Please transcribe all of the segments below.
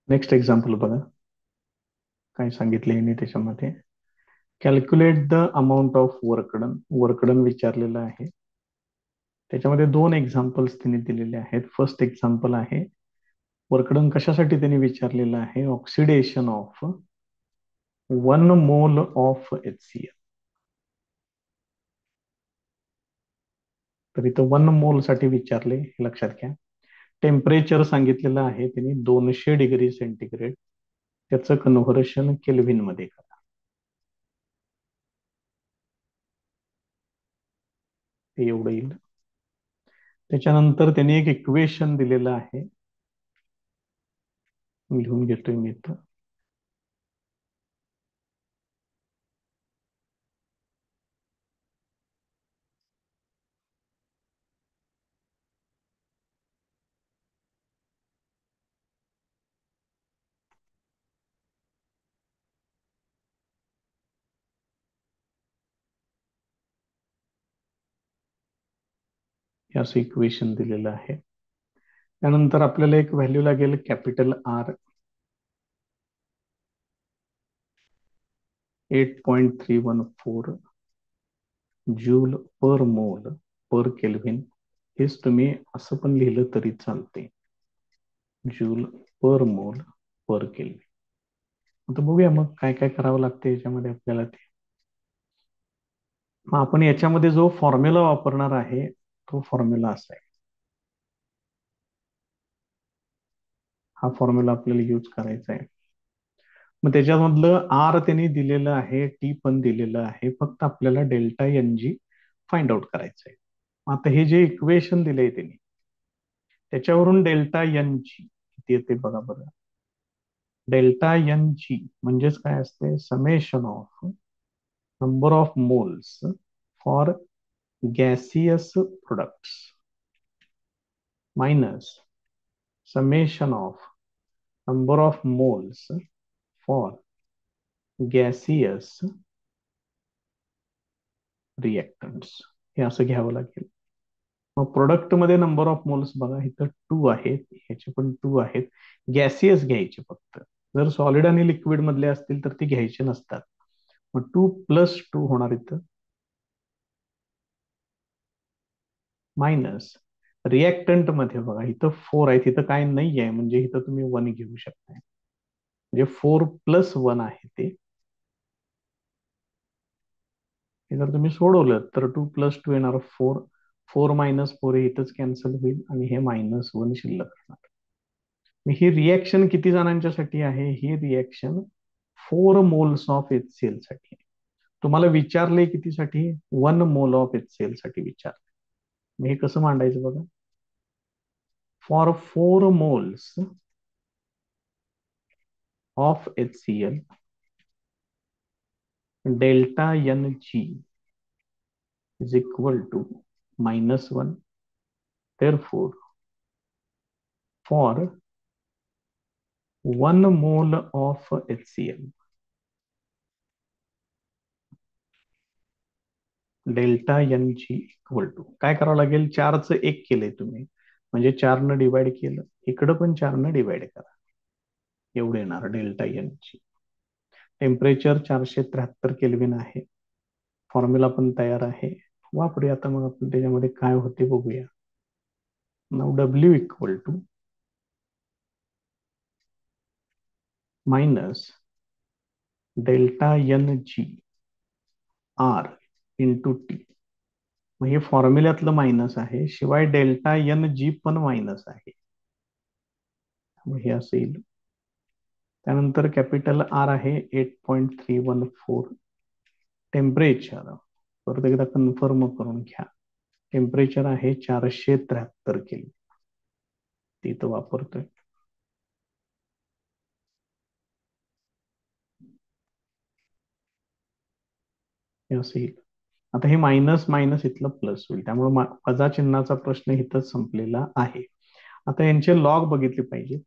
Next example बघा. काय सांगितले यांनी त्याच्यामध्ये. Calculate the amount of work done. Work done विचारलेलं आहे. त्याच्यामध्ये दोन एक्झाम्पल्स त्यांनी दिलेले आहेत. फर्स्ट एक्झाम्पल आहे वर्कडन कशासाठी त्यांनी विचारलेलं आहे. Oxidation of 1 mole of HCl. तर इथं 1 मोल साठी विचारले, हे लक्षात घ्या. टेम्परेचर सांगितलेलं आहे त्यांनी 200 डिग्री सेंटीग्रेड. त्याचं कन्व्हर्शन केल्व्हिन मध्ये करा. ते एवढं येईल. त्याच्यानंतर त्यांनी एक इक्वेशन दिलेलं आहे, लिहून घेतोय मी इथं. हे असं इक्वेशन दिलेलं आहे. त्यानंतर आपल्याला एक व्हॅल्यू लागेल capital R. 8.314 joule per mole पर केल्व्हिन. हेच तुम्ही असं पण लिहिलं तरी चालते, जूल पर मोल पर केल्व्हिन. आता बघूया मग काय काय करावं लागतं याच्यामध्ये आपल्याला ते. मग आपण याच्यामध्ये जो फॉर्म्युला वापरणार आहे तो फॉर्म्युला असा आहे. हा फॉर्म्युला आपल्याला यूज करायचा आहे. मग त्याच्यामधलं आर त्यांनी दिलेलं आहे, टी पण दिलेलं आहे. फक्त आपल्याला delta N G find out करायचं आहे. आता हे जे इक्वेशन दिलंय त्यांनी, त्याच्यावरून डेल्टा एन जी किती येते बघा बरं. डेल्टा एन जी म्हणजेच काय असते, summation of number of moles for gaseous products minus summation of number of moles for gaseous reactants. हे असं घ्यावं लागेल. मग प्रोडक्ट मध्ये नंबर ऑफ मोल्स बघा इथं 2 आहेत, ह्याचे पण 2 आहेत. गॅसियस घ्यायचे फक्त. जर सॉलिड आणि लिक्विड मधले असतील तर ते घ्यायचे नसतात. मग 2 + 2 होणार इथं, मायनस रिएक्टंट मध्ये बघा इथं 4 आहेत, इथं काय नाही आहे म्हणजे इथं तुम्ही 1 घेऊ शकता. म्हणजे 4 + 1 आहे ते. हे जर तुम्ही सोडवलं तर 2 + 2 येणार 4. 4 - 4 हे इथंच कॅन्सल होईल आणि हे -1 शिल्लक राहणार. मग ही रिएक्शन किती जणांच्यासाठी आहे. ही रिएक्शन 4 मोल्स ऑफ HCl साठी आहे. तुम्हाला विचारले कितीसाठी, 1 मोल ऑफ HCl साठी विचारले. मग हे कसं मांडायचं बघा. For 4 moles of HCl delta N G is equal to -1. Therefore, for 1 mole of HCl, delta N G equal to काय करावं लागेल, 4चं 1 केलंय तुम्ही म्हणजे 4 डिवाइड केलं, इकडं पण 4 डिवाइड करा. एवढं येणार delta N G. Temperature 473 kelvin आहे. फॉर्म्युला पण तयार आहे, वापरूया. आता मग आपण त्याच्यामध्ये काय होते बघूया. Now W equal to minus delta N G R into T. मग हे फॉर्म्युल्यातलं मायनस आहे, शिवाय डेल्टा एन जी पण मायनस आहे. मग हे असं येईल. त्यानंतर कॅपिटल आर आहे 8.314. टेम्परेचर परत एकदा कन्फर्म करून घ्या. टेम्परेचर आहे 473 केल्विन. तिथं वापरतोय. हे असं येईल. आता हे मायनस मायनस इथलं प्लस होईल, त्यामुळे वजा चिन्हाचा प्रश्न इथंच संपलेला आहे. आता यांचे लॉग बघितले पाहिजे.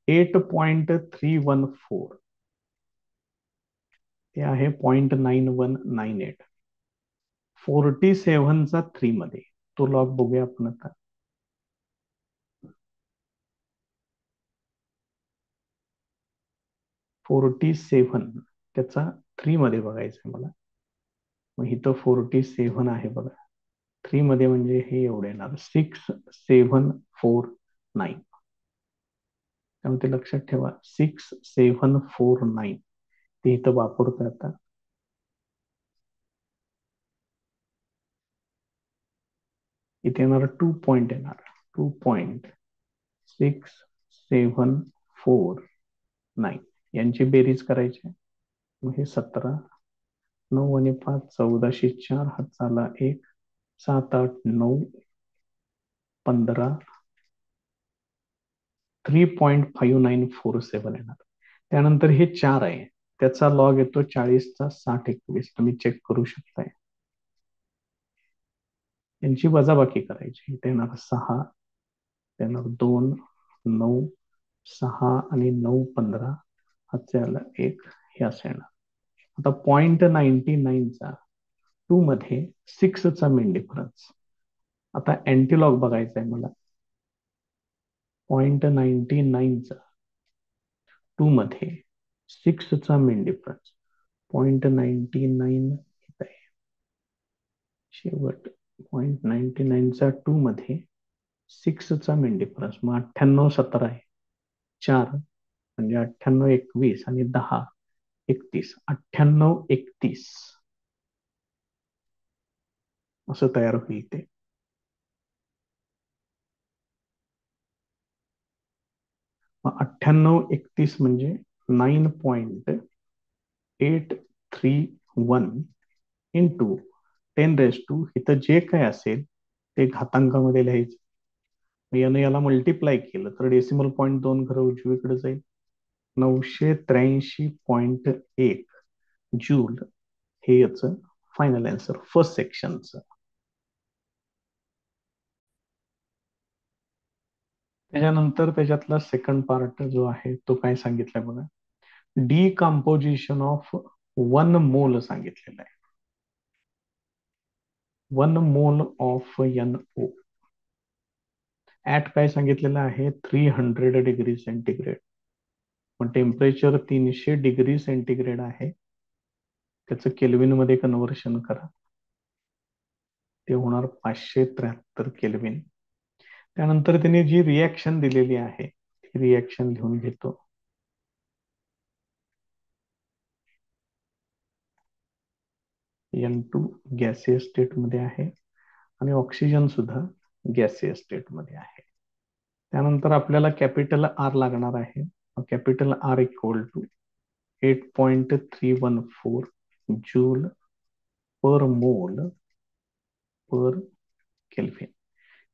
8.314 ते आहे 0.9198. 47चा 3 मध्ये तो लॉग बघूया आपण आता. 47 त्याचा 3 मध्ये बघायचं आहे मला. मग इथं 47 आहे बघा, 3 मध्ये म्हणजे हे एवढे येणार 6749. त्यामुळे ते लक्षात ठेवा, 6749 ते इथं वापरतोय आता. इथे येणार 2 पॉईंट येणार, 2.6749 यांची बेरीज करायची. मग हे 17, 9 आणि 5 1404, हात चाला 1, 7 8 9 15, 3.5947 येणार. त्यानंतर हे 4 आहे, त्याचा लॉग येतो 40चा 6021. तुम्ही चेक करू शकताय. यांची वजाबाकी करायची. इथे येणार 6, येणार 2, 9, 6 आणि 9 15, हातच्याला 1, हे असं येणार. आता 0.99चा 2 मध्ये 6चा मेन डिफरन्स. आता अँटीलॉग बघायचा आहे मला. 0.99चा 2 मध्ये 6चा मेन डिफरन्स. 0.99 शेवट. 0.99चा 2 मध्ये 6चा मेन डिफरन्स. मग 98 17 आहे, 4 म्हणजे 98 21 आणि 10 31, 98 31 असं तयार होईल ते. मग 98 31 म्हणजे 9.831 इंटू 10⁻². इथं जे काय असेल ते घातांकामध्ये लिहायचं. यानं याला मल्टिप्लाय केलं तर डेसिमल पॉईंट 2 खरं उजवीकडे जाईल. 983.1 जूल हे याचं फायनल आन्सर फर्स्ट सेक्शनचं. त्याच्यानंतर त्याच्यातला सेकंड पार्ट जो आहे तो काय सांगितलाय बघा. डिकम्पोजिशन ऑफ 1 मोल सांगितलेलं आहे. 1 मोल ऑफ NO ऍट काय सांगितलेलं आहे, 300 डिग्री सेंटीग्रेड. मग टेम्परेचर 300 डिग्री सेंटीग्रेड आहे, त्याचं केल्विन मध्ये कन्व्हर्शन करा, ते होणार 573 केल्विन. त्यानंतर त्यांनी जी रिॲक्शन दिलेली आहे ती रिॲक्शन लिहून घेतो. N2 गॅसियस स्टेट मध्ये आहे आणि ऑक्सिजन सुद्धा गॅसियस स्टेट मध्ये आहे. त्यानंतर आपल्याला कॅपिटल R लागणार आहे. Capital R equal to 8.314 joule per mole per kelvin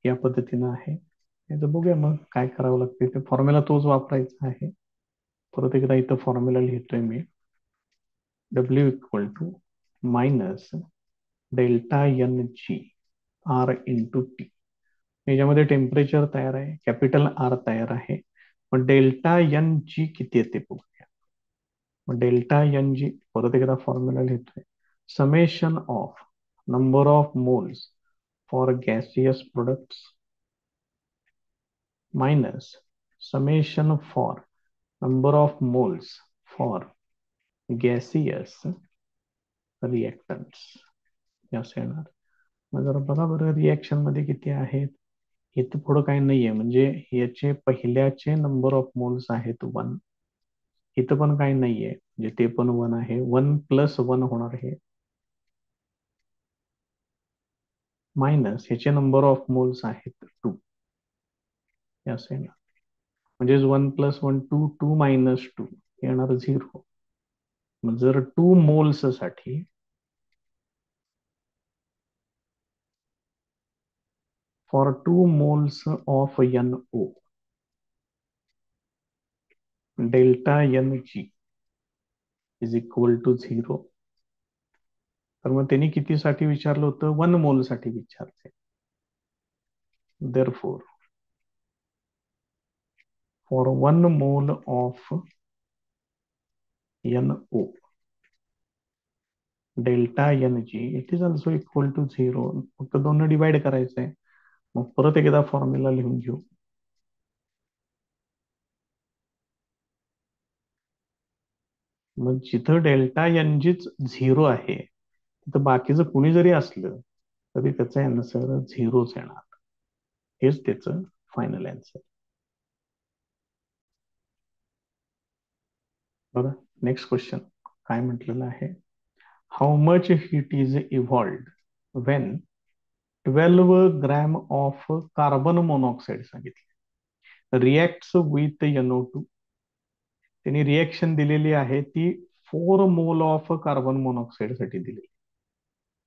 या पद्धतीनं आहे. याचं बघूया मग काय करावं लागते. ते फॉर्म्युला तोच वापरायचा आहे. परत एकदा इथं फॉर्म्युला लिहितोय मी. W equal to minus delta NG R into T. याच्यामध्ये टेम्परेचर तयार आहे, कॅपिटल R तयार आहे, पण डेल्टा NG किती येते बघूया. मग डेल्टा NG परत एकदा फॉर्म्युला लिहितोय. Summation of number of moles for gaseous products minus summation for number of moles for gaseous reactants असं येणार. मग जरा बघा बरं रिएक्शन मध्ये किती आहेत. इथं पुढं काही नाहीये, म्हणजे याचे पहिल्याचे नंबर ऑफ मोल्स आहेत 1. इथं पण काही नाहीये, म्हणजे ते पण 1 आहे. 1 + 1 होणार हे, मायनस ह्याचे नंबर ऑफ मोल्स आहेत 2 असं येणार. म्हणजे 1 + 1 2, 2 - 2 येणार 0. मग जर 2 मोल्स साठी for 2 moles of NO delta NG is equal to 0. तर मग त्यांनी कितीसाठी विचारलं होतं, 1 मोल साठी विचारले. Therefore, for 1 mole of NO, delta NG, it is also equal to 0. फक्त दोन डिवाइड करायचं आहे. मग परत एकदा फॉर्म्युला लिहून घेऊ. मग जिथं डेल्टा एन जीच झिरो आहे तिथं बाकीचं कुणी जरी असलं तरी त्याचा आन्सर झिरोच येणार. हेच त्याचं फायनल आन्सर. बघा नेक्स्ट क्वेश्चन काय म्हटलेलं आहे. How much heat is evolved Wien 12 gram of carbon monoxide सांगितले रिॲक्ट्स विथ NO2. त्यांनी रिएक्शन दिलेली आहे ती 4 मोल ऑफ कार्बन मोनॉक्साईड साठी दिली,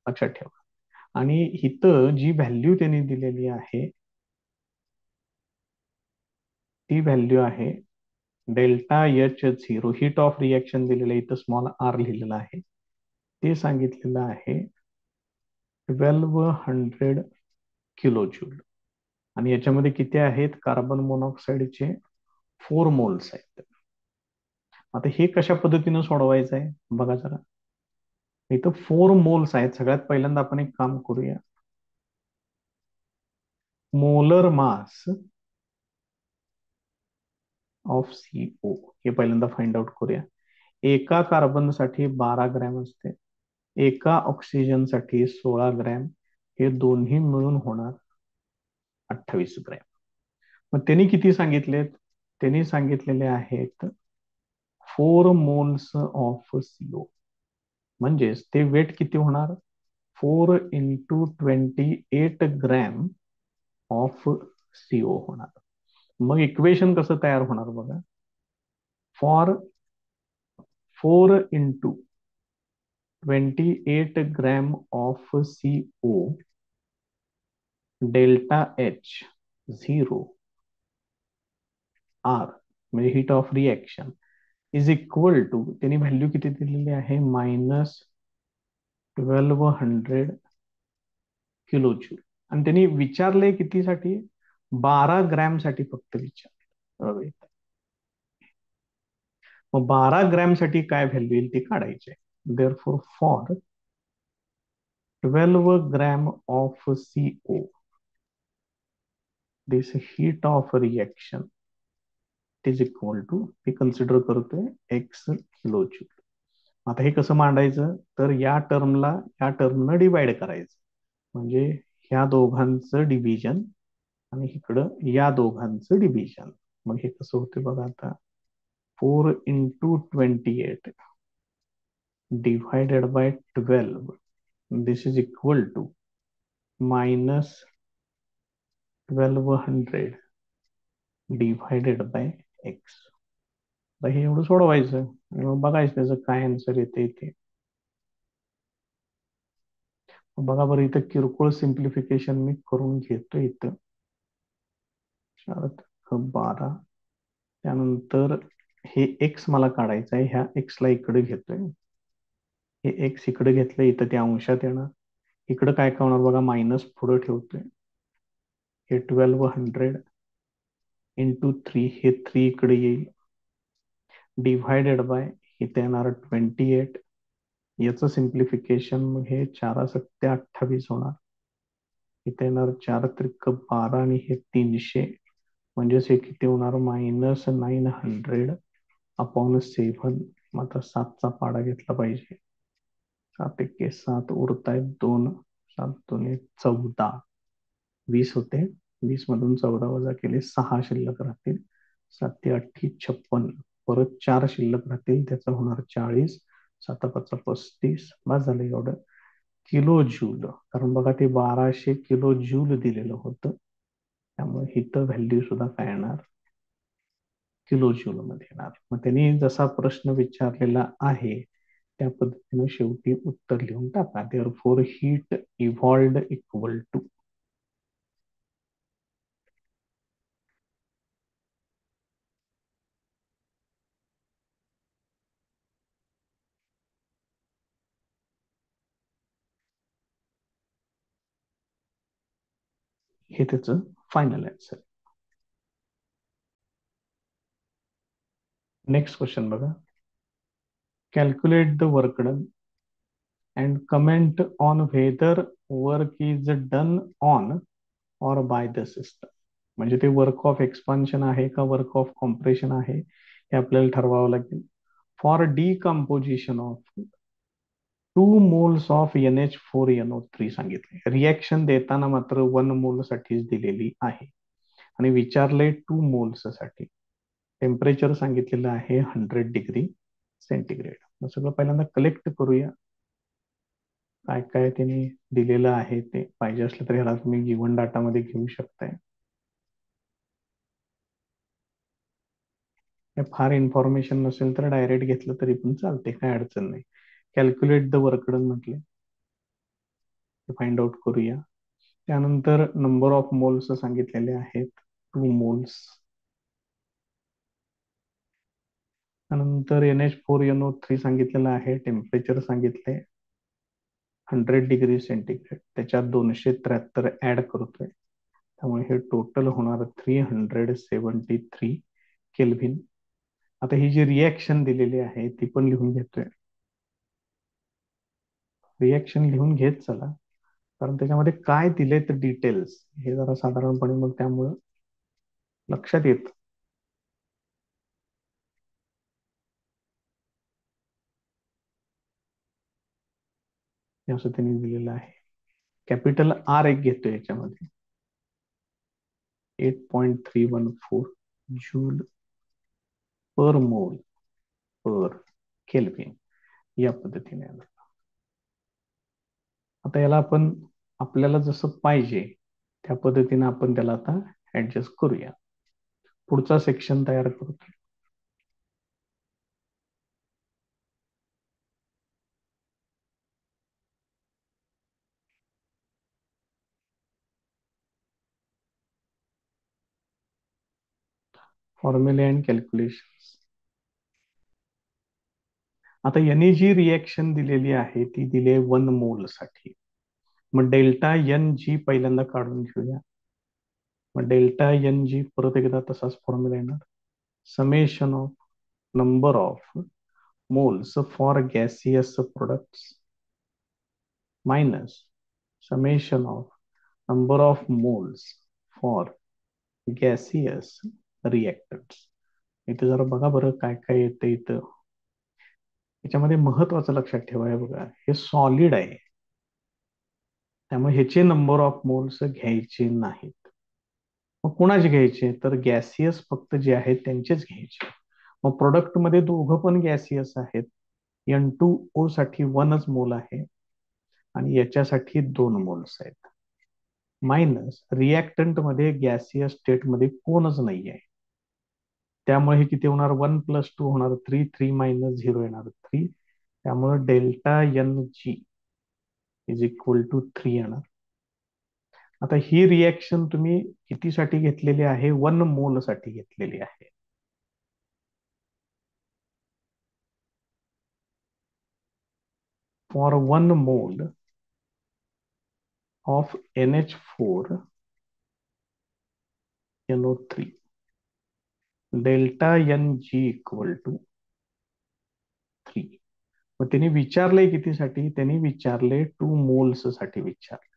लक्षात ठेवा. आणि इथं जी व्हॅल्यू त्यांनी दिलेली आहे ती व्हॅल्यू आहे delta H0. Heat of reaction दिलेलं आहे, इथं स्मॉल r लिहिलेलं आहे. ते सांगितलेलं आहे 1200 किलो जूल. आणि याच्यामध्ये किती आहेत कार्बन मोनॉक्साईडचे 4 मोल्स आहेत. आता हे कशा पद्धतीनं सोडवायचं आहे बघा जरा. इथं 4 मोल्स आहेत. सगळ्यात पहिल्यांदा आपण एक काम करूया. मोलर मास ऑफ CO हे पहिल्यांदा फाइंड आउट करूया. एका कार्बनसाठी 12 ग्रॅम असते, एका ऑक्सिजनसाठी 16 ग्रॅम. हे दोन्ही मिळून होणार 28 ग्रॅम. मग त्यांनी किती सांगितलेत? त्यांनी सांगितलेले आहेत 4 मोल्स ऑफ CO. म्हणजेच ते वेट किती होणार? 4 × 28 ग्रॅम ऑफ CO होणार. मग इक्वेशन कसं तयार होणार बघा. For 4 × 28 gram of CO delta H0 R म्हणजे heat of reaction is equal to, त्यांनी व्हॅल्यू किती दिलेली आहे -1200 किलो जूल. आणि त्यांनी विचारले कितीसाठी? 12 ग्रॅम साठी फक्त विचारले. मग 12 ग्रॅम साठी काय व्हॅल्यू येईल ते काढायचे. Therefore for 12 gram of CO this heat of reaction is equal to, हे कन्सिडर करतोय x किलो जूल. आता हे कसं मांडायचं? तर या टर्मला या टर्मनं डिवाइड करायचं. म्हणजे ह्या दोघांचं डिव्हिजन आणि इकडं या दोघांचं डिव्हिजन. मग हे कसं होते बघा आता. 4 × 28 divided by 12. This is equal to -1200 divided by x. आता हे एवढं सोडवायचं आणि मग बघायचं त्याचं काय आन्सर येते ते. बघा बरं इथं किरकोळ सिम्प्लिफिकेशन मी करून घेतो. इथं 4 × 12 त्यानंतर हे x मला काढायचं आहे. ह्या x ला इकडे घेतोय. हे x इकडे घेतलं, इथं ते अंशात येणार. इकडं काय होणार बघा, मायनस पुढे ठेवतोय. हे 1200 × 3 हे 3 इकडे येईल डिव्हायडेड बाय इथे येणार 28. याचं सिम्प्लिफिकेशन मग हे 4 × 7 = 28 होणार. इथे येणार 4 × 3 = 12 आणि हे 300. म्हणजेच हे किती होणार -900/7. मग आता 7चा पाडा घेतला पाहिजे. 7 × 7 उरतायत 2, 7 × 2 = 14. 20 होते. 20 मधून 14 वजा केले 6 शिल्लक राहतील. 7 × 8 = 56. परत 4 शिल्लक राहतील, त्याचा होणार 40. 7 × 5 = 35. बस झालं एवढं. किलो जूल, कारण बघा ते 1200 किलो जूल दिलेलं होतं. त्यामुळे इथं व्हॅल्यू सुद्धा काय येणार किलो जूल मध्ये येणार. मग त्यांनी जसा प्रश्न विचारलेला आहे त्या पद्धतीने शेवटी उत्तर लिहून टाका. Therefore heat evolved equal to. हे त्याचं फायनल आन्सर. नेक्स्ट क्वेश्चन बघा. Calculate the work done and comment on whether work is done on or by the system. म्हणजे ते वर्क ऑफ एक्सपान्शन आहे का वर्क ऑफ कॉम्प्रेशन आहे हे आपल्याला ठरवावं लागेल. For decomposition of 2 moles of NH4NO3 सांगितले. रिएक्शन देताना मात्र 1 mole साठीच दिलेली आहे आणि विचारले 2 moles साठी. टेम्परेचर सांगितलेलं आहे 100 डिग्री सेंटीग्रेड. मग सगळं पहिल्यांदा कलेक्ट करूया. काय काय त्यांनी दिलेलं आहे ते पाहिजे असलं तर ह्याला तुम्ही गिव्हन डाटामध्ये घेऊ शकताय. फार इन्फॉर्मेशन नसेल तर डायरेक्ट घेतलं तरी पण चालते, काय अडचण नाही. कॅल्क्युलेट द वर्क डन म्हटले, फाइंड आउट करूया. त्यानंतर नंबर ऑफ मोल्स सांगितलेले आहेत 2 moles. त्यानंतर NH4NO3 सांगितलेलं आहे. टेम्परेचर सांगितले 100 डिग्री सेंटीग्रेड. त्याच्यात 273 ऍड करतोय, त्यामुळे हे टोटल होणार 373 केल्व्हिन. आता ही जी रिएक्शन दिलेली आहे ती पण लिहून घेतोय. रिएक्शन लिहून घेत चला, कारण त्याच्यामध्ये काय दिले तर डिटेल्स हे जरा साधारणपणे मग त्यामुळं लक्षात येत. असं त्यांनी दिलेलं आहे. कॅपिटल R एक घेतोय याच्यामध्ये, 8.314 जूल पर मोल पर केल्व्हिन या पद्धतीने. आता याला आपण आपल्याला जसं पाहिजे त्या पद्धतीने आपण त्याला आता ऍडजस्ट करूया. पुढचा सेक्शन तयार करतो. फॉर्म्युले अँड कॅल्क्युलेशन. आता यांनी जी रिएक्शन दिलेली आहे ती दिली 1 मोल साठी. मग डेल्टा एन जी पहिल्यांदा काढून घेऊया. मग डेल्टा एन जी परत एकदा तसाच फॉर्म्युला येणार, summation of number of moles for gaseous products minus summation of number of moles for gaseous reactants. इथे जरा बघा बरं काय काय येतं इथं. याच्यामध्ये महत्वाचं लक्षात ठेवा, हे बघा हे सॉलिड आहे, त्यामुळे ह्याचे नंबर ऑफ मोल्स घ्यायचे नाहीत. मग कुणाचे घ्यायचे तर गॅसियस फक्त जे आहेत त्यांचेच घ्यायचे. मग प्रोडक्ट मध्ये दोघं पण गॅसियस आहेत. N2O साठी 1 मोल आहे आणि याच्यासाठी 2 मोल्स आहेत. मायनस रिएक्टंट मध्ये गॅसियस स्टेट मध्ये कोणच नाही आहे, त्यामुळे हे किती होणार 1+2 होणार 3, 3 - 0 येणार 3. त्यामुळे delta N G is equal to 3 येणार. आता ही रिएक्शन तुम्ही कितीसाठी घेतलेली आहे 1 मोल साठी घेतलेली आहे. For 1 mole of NH4NO3 delta N G equal to 3. मग त्यांनी विचारले कितीसाठी, त्यांनी विचारले 2 मोल्स साठी विचारले.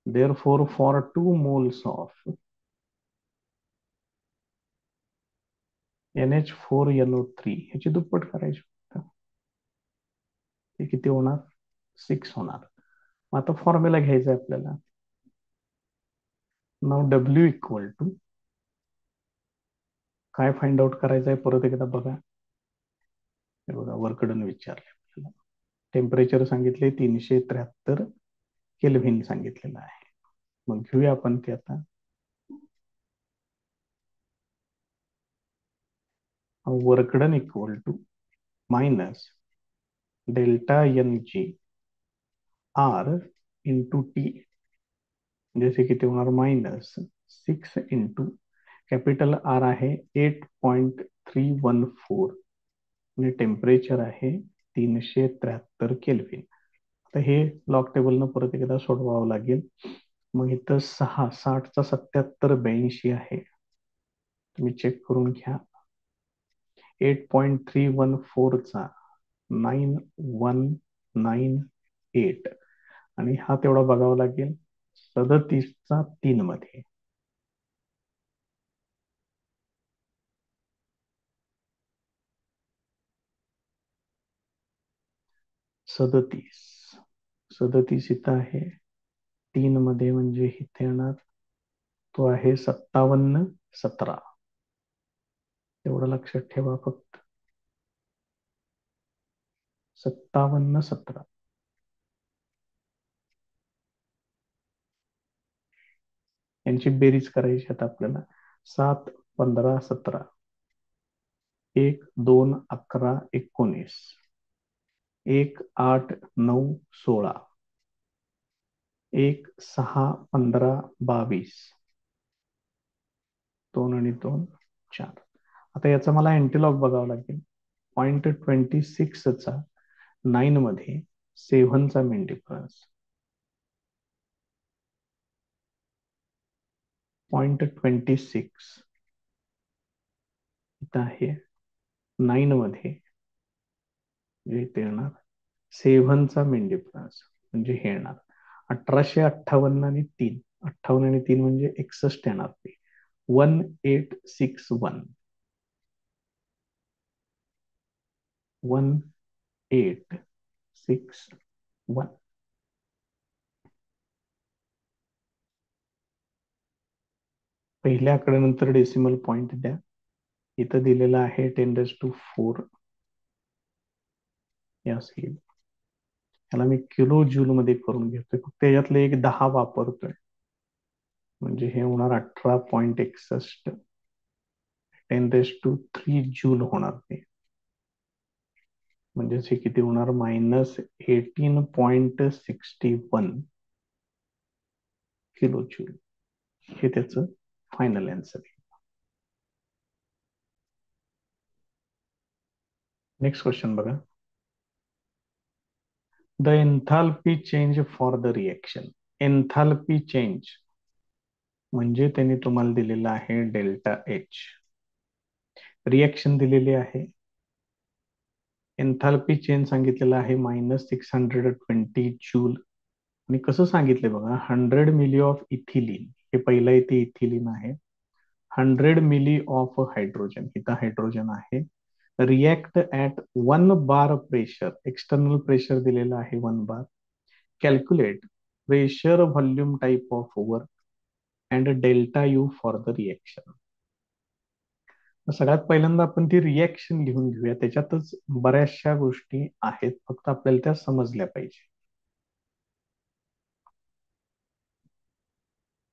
Therefore, for 2 moles of NH4NO3 ह्याची दुप्पट करायची, ते किती होणार 6 होणार. मग आता फॉर्म्युला घ्यायचा आहे आपल्याला. नाव W इक्वल टू काय फाइंड आउट करायचं आहे परत एकदा बघा. हे बघा वर्क डन विचारले आपल्याला. टेम्परेचर सांगितले 373 केल्व्हिन सांगितलेलं आहे. मग घेऊया आपण ते आता. Work done equal to minus delta N G R into T, जैसे किती होणार -6 इंटू कॅपिटल आर आहे 8.314 आणि टेम्परेचर आहे 373 केल्व्हिन. आता हे लॉग टेबलनं परत एकदा सोडवावं लागेल. मग इथं 6 60चा 77 82 आहे, तुम्ही चेक करून घ्या. 8.314 चा 9198 आणि हा तेवढा बघावा लागेल 37चा 3 मध्ये. 37. 37 इथं आहे. 3 मध्ये म्हणजे इथे येणार, तो आहे 57, 17. एवढं लक्षात ठेवा फक्त. 57, 17. यांची बेरीज करायची आता आपल्याला. 7, 15, 17. 1, 2, 11, 19. 1, 8, 9, 16. 1, 6, 15, 22. 2 आणि 2, 4. आता याचा मला अँटीलॉग बघावं लागेल. 0.26चा 9 मध्ये 7चा मीन डिफरन्स. 0.26 इथं आहे. 9 मध्ये जे इथे येणार 7चा मीन डिफरन्स म्हणजे हे येणार 1858 आणि 3. 58 आणि 3 म्हणजे 61 येणार ते. 1861. 1861. पहिल्या आकड्यानंतर डेसिमल पॉइंट द्या. इथं दिलेलं आहे 10⁴. असेल. याला मी किलो जूल मध्ये करून घेतोय, फक्त याच्यातले एक 10 वापरतोय. म्हणजे हे होणार 18.61. 10⁵ जूल होणार ते. म्हणजे हे किती होणार, -18.61 किलो जूल. हे त्याचं फायनल आन्सर आहे. नेक्स्ट क्वेश्चन बघा. The enthalpy change for the reaction. Enthalpy change म्हणजे त्यांनी तुम्हाला दिलेलं आहे डेल्टा एच. रिएक्शन दिलेली आहे. एन्थाल्पी चेंज सांगितलेलं आहे -620 जूल. आणि कसं सांगितलंय बघा, 100 मिली ऑफ इथिलीन, हे पहिलं इथे इथिलीन आहे. 100 मिली ऑफ हायड्रोजन, इथं हायड्रोजन आहे. React at 1 bar pressure. External pressure दिलेलं आहे 1 bar. Calculate pressure volume type of work and delta U for the reaction. सगळ्यात पहिल्यांदा आपण ती रिएक्शन लिहून घेऊया. त्याच्यातच बऱ्याचशा गोष्टी आहेत, फक्त आपल्याला त्या समजल्या पाहिजे.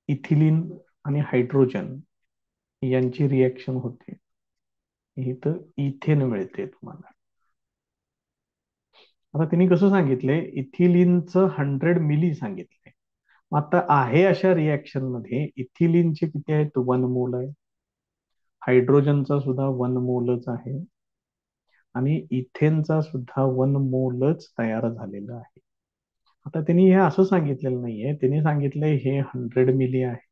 इथिलीन आणि हायड्रोजन यांची रिएक्शन होते. इथं इथेन मिळते तुम्हाला. आता त्यांनी कसं सांगितलंय, इथिलीनचं 100 मिली सांगितलंय. आता आहे अशा रिएक्शन मध्ये इथिलीनचे किती आहेत, 1 मोल आहे. हायड्रोजनचा सुद्धा 1 मोलच आहे. आणि इथेनचा सुद्धा 1 मोलच तयार झालेला आहे. आता त्यांनी हे असं सांगितलेलं नाहीये, त्यांनी सांगितलंय हे 100 मिली आहे,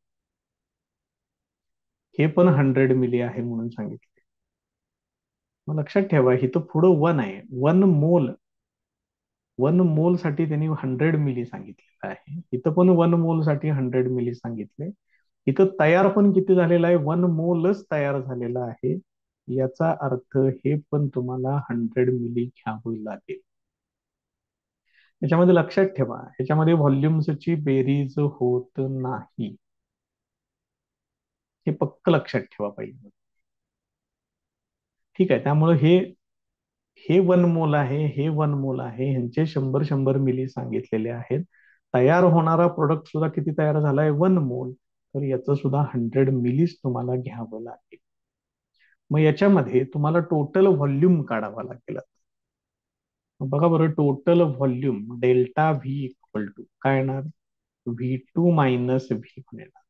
हे पण 100 मिली आहे म्हणून सांगितले. मग लक्षात ठेवा, इथं पुढं 1 आहे. 1 मोल साठी त्यांनी 100 मिली सांगितलेलं आहे. इथं पण 1 मोल साठी 100 मिली सांगितले. इथं तयार पण किती झालेलं आहे, 1 मोलच तयार झालेला आहे. याचा अर्थ हे पण तुम्हाला 100 मिली घ्यावं लागेल. याच्यामध्ये लक्षात ठेवा, ह्याच्यामध्ये व्हॉल्युम्सची बेरीज होत नाही. हे पक्क लक्षात ठेवा पाहिजे. ठीक आहे. त्यामुळे हे हे 1 मोल आहे, हे 1 मोल आहे, ह्यांचे 100 मिली सांगितलेले आहेत. तयार होणारा प्रोडक्ट सुद्धा किती तयार झालाय, 1 मोल. तर याचं सुद्धा 100 मिलीच तुम्हाला घ्यावं लागेल. मग याच्यामध्ये तुम्हाला टोटल व्हॉल्यूम काढावा लागेल. बघा बरं, total volume delta V equal to काय येणार, V2 मायनस V1 येणार.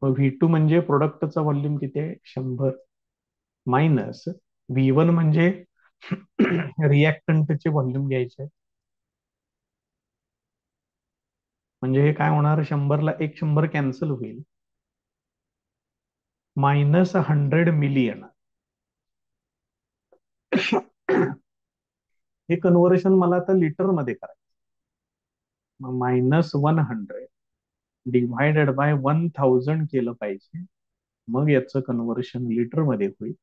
मग V2 म्हणजे प्रोडक्टचा व्हॉल्यूम किती आहे, 100, मायनस V1 म्हणजे रिएक्टंटचे व्हॉल्यूम घ्यायचे. म्हणजे हे काय होणार, 100ला एक 100 कॅन्सल होईल, -100 मिली येणार. हे कन्व्हर्शन मला आता लिटर मध्ये करायचं. -100 डिव्हायडेड बाय 1000 केलं पाहिजे. मग याचं कन्व्हर्शन लिटर मध्ये होईल.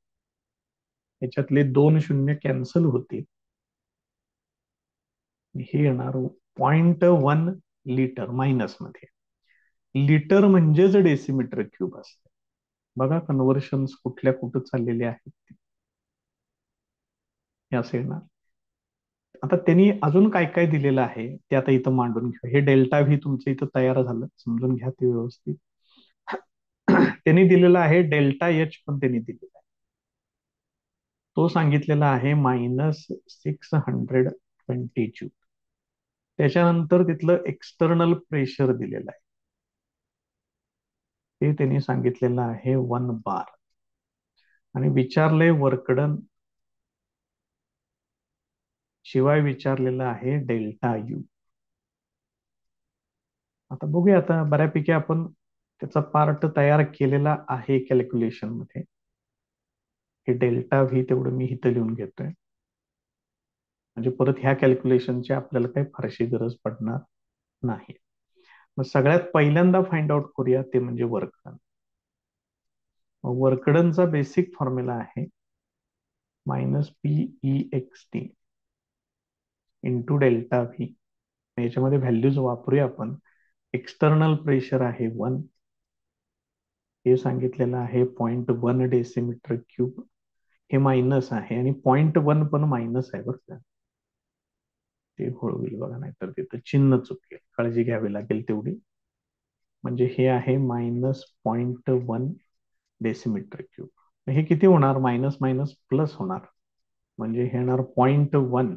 याच्यातले 2 शून्य कॅन्सल होतील. हे येणार 0.1 लिटर मायनस मध्ये. लिटर म्हणजेच डेसिमीटर क्यूब असते. बघा कन्व्हर्शन कुठल्या कुठं चाललेले आहेत हे असं येणार. आता त्यांनी अजून काय काय दिलेलं आहे ते आता इथं मांडून घेऊ. हे डेल्टा व्ही तुमचं इथं तयार झालं, समजून घ्या ते व्यवस्थित. त्यांनी दिलेला आहे डेल्टा एच, पण त्यांनी दिलेला आहे, तो सांगितलेला आहे -620 जूल. त्याच्यानंतर तिथलं एक्सटर्नल प्रेशर दिलेलं आहे, ते त्यांनी सांगितलेलं आहे 1 बार. आणि विचारले वर्कडन, शिवाय विचारलेलं आहे डेल्टा यू. आता बघूया, आता बऱ्यापैकी आपण त्याचा पार्ट तयार केलेला आहे कॅल्क्युलेशन मध्ये. हे डेल्टा व्ही तेवढं मी इथं लिहून घेतोय, म्हणजे परत ह्या कॅल्क्युलेशनची आपल्याला काही फारशी गरज पडणार नाही. मग सगळ्यात पहिल्यांदा फाइंड आउट करूया ते म्हणजे वर्कडन. वर्कडनचा बेसिक फॉर्म्युला आहे -PEXT इंटू डेल्टा व्ही. याच्यामध्ये व्हॅल्यूज वापरूया आपण. एक्सटर्नल प्रेशर आहे 1, हे सांगितलेलं आहे 0.1 डेसिमीटर क्यूब. हे मायनस आहे आणि 0.1 पण मायनस आहे बरं का, ते होईल बघा, नाहीतर तिथं चिन्ह चुकेल, काळजी घ्यावी लागेल तेवढी. म्हणजे हे आहे -0.1 डेसिमीटर क्यूब. हे किती होणार, मायनस मायनस प्लस होणार, म्हणजे हे येणार 0.1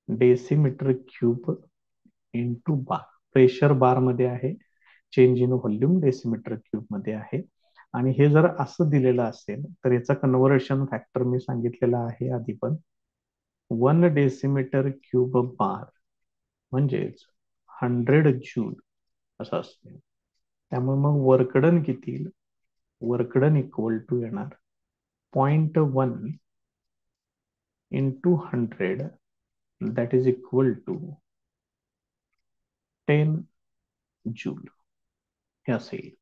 decimetre cube into bar. Pressure bar मध्ये आहे, change in volume decimetre cube मध्ये आहे. आणि हे जर असं दिलेलं असेल तर याचा कन्व्हर्शन फॅक्टर मी सांगितलेला आहे आधी पण, 1 डेसिमीटर क्यूब बार म्हणजेच 100 जूल असं असते. त्यामुळे मग वर्कडन किती येईल, वर्कडन इक्वल टू येणार 0.1 into 100, that is equal to 10 joule, हे असं येईल.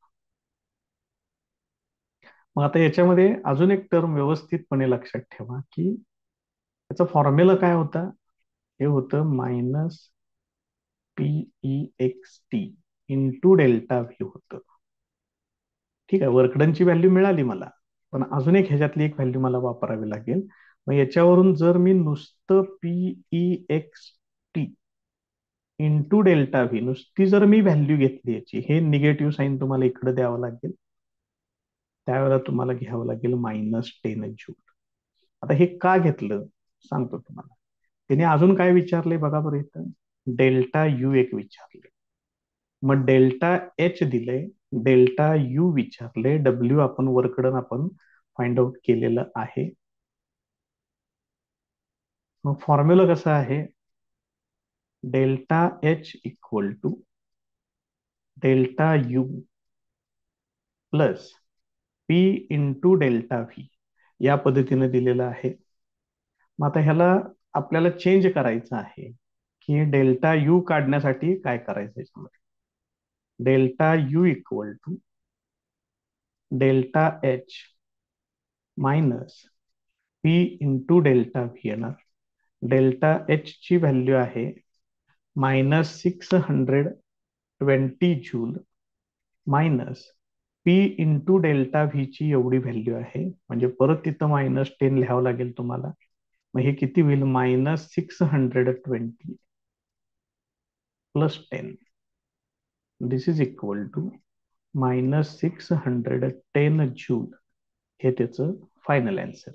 मग आता याच्यामध्ये अजून एक टर्म व्यवस्थितपणे लक्षात ठेवा की याचा फॉर्म्युला काय होता. हे होतं -PEXT इंटू डेल्टा व्ही होतं. ठीक आहे, वर्कडनची व्हॅल्यू मिळाली मला, पण अजून एक ह्याच्यातली एक व्हॅल्यू मला वापरावी लागेल. मग याच्यावरून जर मी नुसतं PEXT इंटू डेल्टा व्ही नुसती जर मी व्हॅल्यू घेतली याची, हे निगेटिव्ह साईन तुम्हाला इकडे द्यावं लागेल, त्यावेळेला तुम्हाला घ्यावं लागेल -10 जूल. आता हे का घेतलं सांगतो तुम्हाला. त्याने अजून काय विचारले बघा बरं इथं, डेल्टा यू एक विचारले, मग डेल्टा एच दिले, डेल्टा यू विचारले, डब्ल्यू आपण वरकडून आपण फाइंड आउट केलेलं आहे. मग फॉर्म्युला कसा आहे, delta H equal to delta U plus P into delta V, या पद्धतीने दिलेलं आहे. मग आता ह्याला आपल्याला चेंज करायचं आहे की डेल्टा यू काढण्यासाठी काय करायचं याच्यामध्ये, delta U equal to delta H minus P into delta V येणार. डेल्टा एच ची व्हॅल्यू आहे -620 joule minus P into delta V ची एवढी व्हॅल्यू आहे, म्हणजे परत तिथं -10 लिहावं लागेल तुम्हाला. मग हे किती होईल, -620 plus 10, this is equal to -610 joule. हे त्याचं फायनल आन्सर.